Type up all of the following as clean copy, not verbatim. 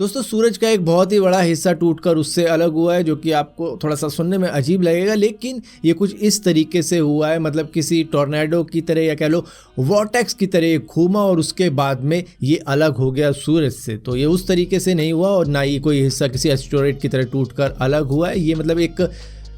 दोस्तों सूरज का एक बहुत ही बड़ा हिस्सा टूटकर उससे अलग हुआ है, जो कि आपको थोड़ा सा सुनने में अजीब लगेगा, लेकिन ये कुछ इस तरीके से हुआ है, मतलब किसी टॉर्नेडो की तरह या कह लो वॉर्टेक्स की तरह घूमा और उसके बाद में ये अलग हो गया सूरज से। तो ये उस तरीके से नहीं हुआ और ना ही कोई हिस्सा किसी एस्टेरॉयड की तरह टूटकर अलग हुआ है। ये मतलब एक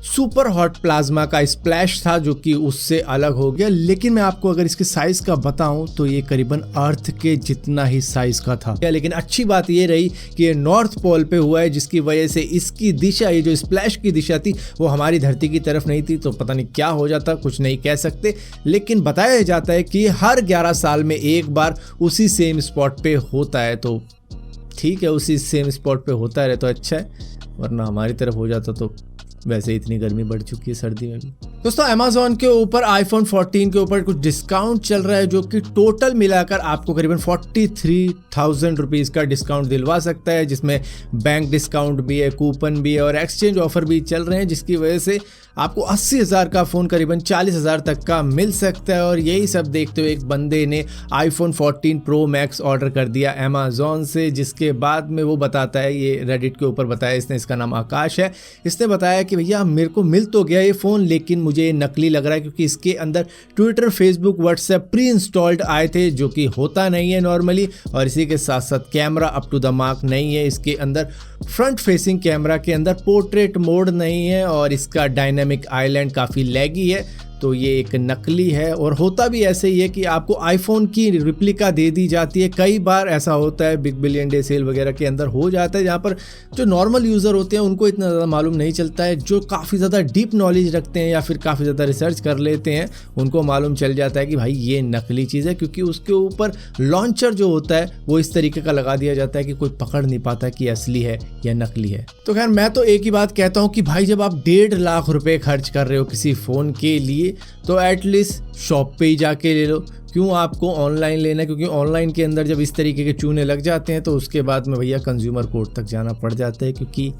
सुपर हॉट प्लाज्मा का स्प्लैश था जो कि उससे अलग हो गया। लेकिन मैं आपको अगर इसके साइज का बताऊं तो ये करीबन अर्थ के जितना ही साइज का था। लेकिन अच्छी बात ये रही कि ये नॉर्थ पोल पे हुआ है, जिसकी वजह से इसकी दिशा, ये जो स्प्लैश की दिशा थी वो हमारी धरती की तरफ नहीं थी। तो पता नहीं क्या हो जाता, कुछ नहीं कह सकते, लेकिन बताया जाता है कि हर 11 साल में एक बार उसी सेम स्पॉट पे होता है। तो ठीक है, उसी सेम स्पॉट पे होता रहे तो अच्छा है, वरना हमारी तरफ हो जाता तो वैसे ही इतनी गर्मी बढ़ चुकी है सर्दी में भी। दोस्तों अमेज़न के ऊपर आईफोन 14 के ऊपर कुछ डिस्काउंट चल रहा है, जो कि टोटल मिलाकर आपको करीबन 43,000 रुपीज़ का डिस्काउंट दिलवा सकता है, जिसमें बैंक डिस्काउंट भी है, कूपन भी है और एक्सचेंज ऑफर भी चल रहे हैं, जिसकी वजह से आपको 80,000 का फ़ोन करीबन 40,000 तक का मिल सकता है। और यही सब देखते हुए एक बंदे ने आईफोन 14 प्रो मैक्स ऑर्डर कर दिया अमेज़न से, जिसके बाद में वो बताता है, ये रेडिट के ऊपर बताया इसने, इसका नाम आकाश है। इसने बताया कि भैया मेरे को मिल तो गया ये फ़ोन, लेकिन मुझे ये नकली लग रहा है, क्योंकि इसके अंदर Twitter, Facebook, WhatsApp pre installed आए थे, जो कि होता नहीं है नॉर्मली। और इसी के साथ साथ camera up to the mark नहीं है, इसके अंदर फ्रंट फेसिंग कैमरा के अंदर पोर्ट्रेट मोड नहीं है और इसका डायनामिक आइलैंड काफ़ी लैगी है। तो ये एक नकली है और होता भी ऐसे ही है कि आपको आईफोन की रिप्लिका दे दी जाती है। कई बार ऐसा होता है, बिग बिलियन डे सेल वगैरह के अंदर हो जाता है, जहाँ पर जो नॉर्मल यूज़र होते हैं उनको इतना ज़्यादा मालूम नहीं चलता है। जो काफ़ी ज़्यादा डीप नॉलेज रखते हैं या फिर काफ़ी ज़्यादा रिसर्च कर लेते हैं, उनको मालूम चल जाता है कि भाई ये नकली चीज़ है, क्योंकि उसके ऊपर लॉन्चर जो होता है वो इस तरीके का लगा दिया जाता है कि कोई पकड़ नहीं पाता कि असली है या नकली है। तो खैर मैं तो एक ही बात कहता हूँ कि भाई जब आप 1.5 लाख रुपए खर्च कर रहे हो किसी फ़ोन के लिए, तो एटलीस्ट शॉप पे ही जाके ले लो। क्यों आपको ऑनलाइन लेना है? क्योंकि ऑनलाइन के अंदर जब इस तरीके के चूने लग जाते हैं तो उसके बाद में भैया कंज्यूमर कोर्ट तक जाना पड़ जाता है, क्योंकि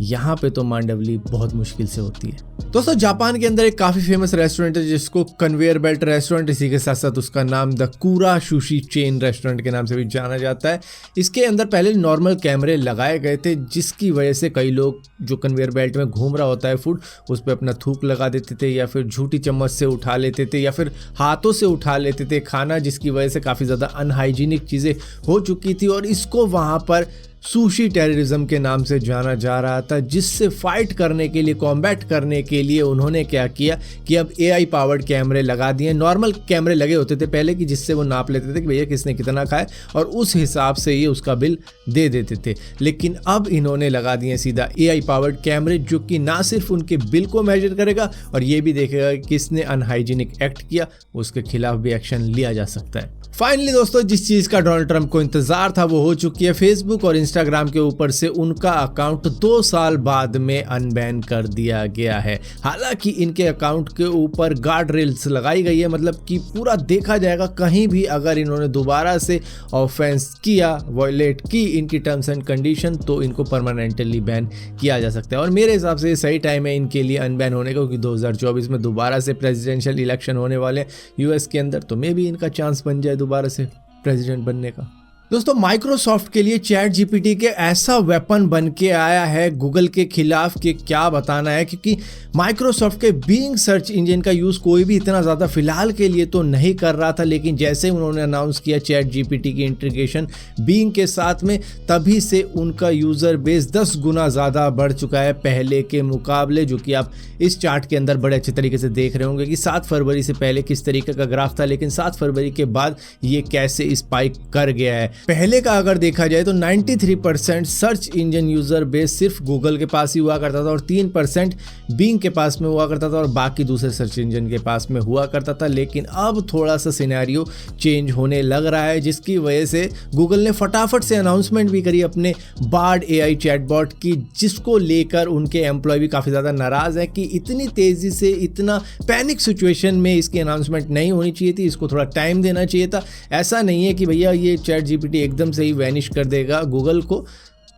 यहाँ पे तो मांडवली बहुत मुश्किल से होती है। दोस्तों जापान के अंदर एक काफ़ी फेमस रेस्टोरेंट है जिसको कन्वेयर बेल्ट रेस्टोरेंट, इसी के साथ साथ उसका नाम द कूरा सुशी चेन रेस्टोरेंट के नाम से भी जाना जाता है। इसके अंदर पहले नॉर्मल कैमरे लगाए गए थे, जिसकी वजह से कई लोग जो कन्वेयर बेल्ट में घूम रहा होता है फूड, उस पर अपना थूक लगा देते थे या फिर झूठी चम्मच से उठा लेते थे या फिर हाथों से उठा लेते थे खाना, जिसकी वजह से काफ़ी ज़्यादा अनहाइजीनिक चीज़ें हो चुकी थी। और इसको वहाँ पर सुशी टेररिज्म के नाम से जाना जा रहा था, जिससे फाइट करने के लिए, कॉम्बैट करने के लिए उन्होंने क्या किया कि अब AI पावर्ड कैमरे लगा दिए। नॉर्मल कैमरे लगे होते थे पहले कि जिससे वो नाप लेते थे कि भैया किसने कितना खाया और उस हिसाब से ये उसका बिल दे देते थे। लेकिन अब इन्होंने लगा दिए सीधा AI पावर्ड कैमरे, जो कि ना सिर्फ उनके बिल को मेजर करेगा और ये भी देखेगा कि किसने अनहाइजीनिक एक्ट किया, उसके खिलाफ भी एक्शन लिया जा सकता है। फाइनली दोस्तों जिस चीज़ का डोनाल्ड ट्रंप को इंतजार था वो हो चुकी है। फेसबुक और इंस्टाग्राम के ऊपर से उनका अकाउंट 2 साल बाद में अनबैन कर दिया गया है। हालांकि इनके अकाउंट के ऊपर गार्ड रेल्स लगाई गई है, मतलब कि पूरा देखा जाएगा, कहीं भी अगर इन्होंने दोबारा से ऑफेंस किया, वॉयलेट की इनकी टर्म्स एंड कंडीशन, तो इनको परमानेंटली बैन किया जा सकता है। और मेरे हिसाब से सही टाइम है इनके लिए अनबैन होने का, क्योंकि 2024 में दोबारा से प्रेसिडेंशियल इलेक्शन होने वाले यूएस के अंदर, तो मे भी इनका चांस बन जाए दोबारा से प्रेसिडेंट बनने का। दोस्तों माइक्रोसॉफ्ट के लिए चैट जीपीटी के ऐसा वेपन बन के आया है गूगल के खिलाफ कि क्या बताना है, क्योंकि माइक्रोसॉफ्ट के बीइंग सर्च इंजन का यूज़ कोई भी इतना ज़्यादा फिलहाल के लिए तो नहीं कर रहा था, लेकिन जैसे उन्होंने अनाउंस किया चैट जीपीटी की इंटीग्रेशन बीइंग के साथ में, तभी से उनका यूज़र बेस 10 गुना ज़्यादा बढ़ चुका है पहले के मुकाबले, जो कि आप इस चार्ट के अंदर बड़े अच्छे तरीके से देख रहे होंगे कि 7 फरवरी से पहले किस तरीके का ग्राफ था, लेकिन 7 फरवरी के बाद ये कैसे स्पाइक कर गया है। पहले का अगर देखा जाए तो 93% सर्च इंजन यूजर बेस सिर्फ गूगल के पास ही हुआ करता था और 3% बीइंग के पास में हुआ करता था और बाकी दूसरे सर्च इंजन के पास में हुआ करता था। लेकिन अब थोड़ा सा सिनेरियो चेंज होने लग रहा है, जिसकी वजह से गूगल ने फटाफट से अनाउंसमेंट भी करी अपने बार्ड AI चैटबॉट की, जिसको लेकर उनके एम्प्लॉय भी काफ़ी ज़्यादा नाराज़ हैं कि इतनी तेज़ी से, इतना पैनिक सिचुएशन में इसकी अनाउंसमेंट नहीं होनी चाहिए थी, इसको थोड़ा टाइम देना चाहिए था। ऐसा नहीं है कि भैया ये चैट जीपीटी एकदम से ही वैनिश कर देगा गूगल को,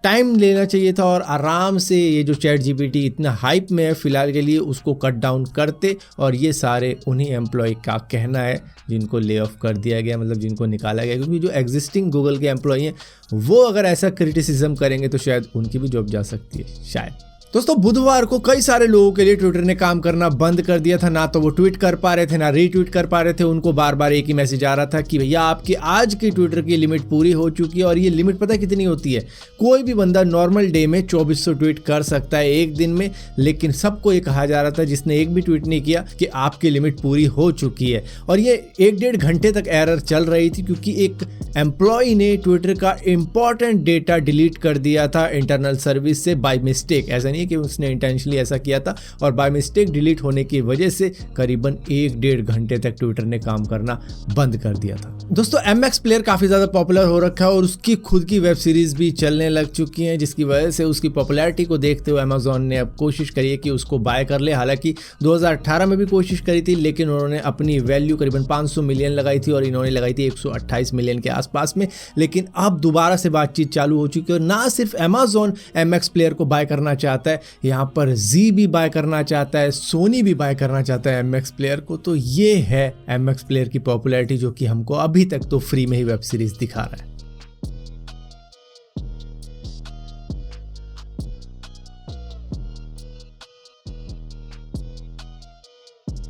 टाइम लेना चाहिए था और आराम से ये जो चैट जीपीटी इतना हाइप में है फिलहाल के लिए उसको कट डाउन करते। और ये सारे उन्हीं एम्प्लॉय का कहना है जिनको ले ऑफ कर दिया गया, मतलब जिनको निकाला गया, क्योंकि जो एग्जिस्टिंग गूगल के एम्प्लॉय हैं वो अगर ऐसा क्रिटिसिज्म करेंगे तो शायद उनकी भी जॉब जा सकती है शायद। दोस्तों बुधवार को कई सारे लोगों के लिए ट्विटर ने काम करना बंद कर दिया था। ना तो वो ट्वीट कर पा रहे थे ना रीट्वीट कर पा रहे थे। उनको बार बार एक ही मैसेज आ रहा था कि भैया आपकी आज की ट्विटर की लिमिट पूरी हो चुकी है। और ये लिमिट पता है कितनी होती है? कोई भी बंदा नॉर्मल डे में 2400 ट्वीट कर सकता है एक दिन में, लेकिन सबको ये कहा जा रहा था जिसने एक भी ट्वीट नहीं किया कि आपकी लिमिट पूरी हो चुकी है। और ये 1-1.5 घंटे तक एरर चल रही थी क्योंकि एक एम्प्लॉय ने ट्विटर का इंपॉर्टेंट डेटा डिलीट कर दिया था इंटरनल सर्विस से बाय मिस्टेक। ऐसा नहीं है कि उसने इंटेंशनली ऐसा किया था, और बाय मिस्टेक डिलीट होने की वजह से करीबन 1-1.5 घंटे तक ट्विटर ने काम करना बंद कर दिया था। दोस्तों MX प्लेयर काफी ज्यादा पॉपुलर हो रखा है और उसकी खुद की वेब सीरीज भी चलने लग चुकी हैं, जिसकी वजह से उसकी पॉपुलैरिटी को देखते हुए अमेजोन ने अब कोशिश करी है कि उसको बाय कर ले। हालांकि 2018 में भी कोशिश करी थी, लेकिन उन्होंने अपनी वैल्यू करीबन 500 मिलियन लगाई थी और इन्होंने लगाई थी 128 मिलियन के आसपास में। लेकिन अब दोबारा से बातचीत चालू हो चुकी है और ना सिर्फ अमेजोन MX प्लेयर को बाय करना चाहता है, यहाँ पर जी भी बाय करना चाहता है, सोनी भी बाय करना चाहता है MX प्लेयर को। तो ये है MX प्लेयर की पॉपुलैरिटी जो कि हमको अभी तक तो फ्री में ही वेब सीरीज दिखा रहा है।